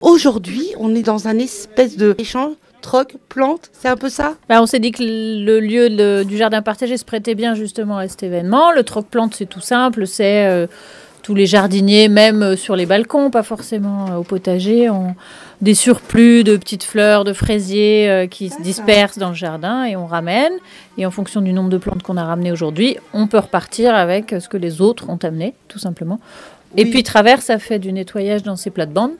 aujourd'hui, on est dans un espèce d'échange troc, plante, c'est un peu ça? On s'est dit que le lieu du jardin partagé se prêtait bien justement à cet événement. Le troc-plante, c'est tout simple, c'est tous les jardiniers, même sur les balcons, pas forcément au potager, ont des surplus de petites fleurs, de fraisiers qui se dispersent dans le jardin et on ramène. Et en fonction du nombre de plantes qu'on a ramenées aujourd'hui, on peut repartir avec ce que les autres ont amené, tout simplement. Et puis Traverse a fait du nettoyage dans ses plates-bandes.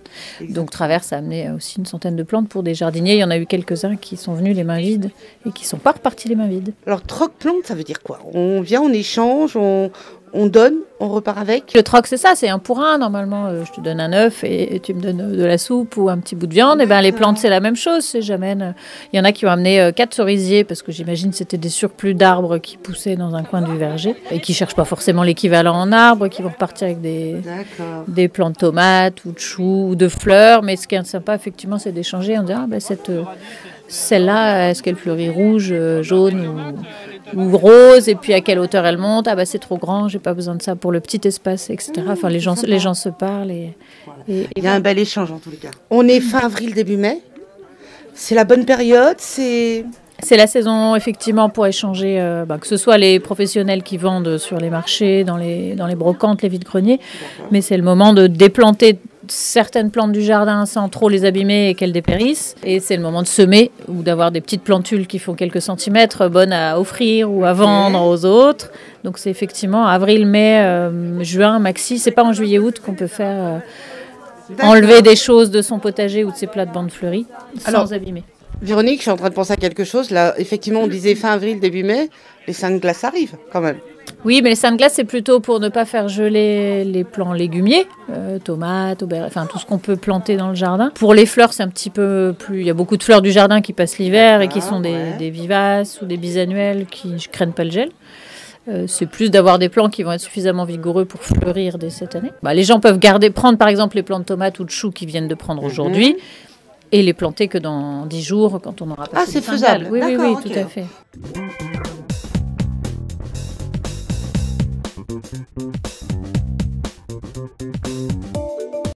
Donc Traverse a amené aussi une centaine de plantes pour des jardiniers. Il y en a eu quelques-uns qui sont venus les mains vides et qui ne sont pas repartis les mains vides. Alors troc-plante, ça veut dire quoi? On vient, on échange, on donne, on repart avec? Le troc, c'est ça, c'est un pour un. Normalement, je te donne un œuf et tu me donnes de la soupe ou un petit bout de viande. Et les plantes, c'est la même chose. Il y en a qui ont amené 4 cerisiers parce que j'imagine que c'était des surplus d'arbres qui poussaient dans un coin du verger et qui ne cherchent pas forcément l'équivalent en arbres, qui vont repartir avec des plants de tomates ou de choux ou de fleurs. Mais ce qui est sympa, effectivement, c'est d'échanger en disant celle-là, est-ce qu'elle fleurit rouge, jaune ou rose, et puis à quelle hauteur elle monte? C'est trop grand, j'ai pas besoin de ça pour le petit espace, etc. Enfin, les gens se parlent. Il y a un bel échange en tous les cas. On est fin avril, début mai. C'est la bonne période, c'est la saison, effectivement, pour échanger, que ce soit les professionnels qui vendent sur les marchés, dans les brocantes, les vides-greniers, mais c'est le moment de déplanter certaines plantes du jardin sans trop les abîmer et qu'elles dépérissent. Et c'est le moment de semer ou d'avoir des petites plantules qui font quelques centimètres, bonnes à offrir ou à vendre aux autres. Donc c'est effectivement avril, mai, juin, maxi. C'est pas en juillet-août qu'on peut faire enlever des choses de son potager ou de ses plates-bandes fleuries sans abîmer. Véronique, je suis en train de penser à quelque chose. Là, effectivement, on disait fin avril, début mai. Les seins de glace arrivent quand même. Oui, mais les seins de glace, c'est plutôt pour ne pas faire geler les plants légumiers, tomates, aubergines, enfin tout ce qu'on peut planter dans le jardin. Pour les fleurs, c'est un petit peu plus... Il y a beaucoup de fleurs du jardin qui passent l'hiver et qui sont des vivaces ou des bisannuelles qui ne craignent pas le gel. C'est plus d'avoir des plants qui vont être suffisamment vigoureux pour fleurir dès cette année. Les gens peuvent prendre par exemple les plants de tomates ou de choux qu'ils viennent de prendre aujourd'hui et les planter que dans 10 jours quand on aura passé. C'est faisable. Oui, tout à fait.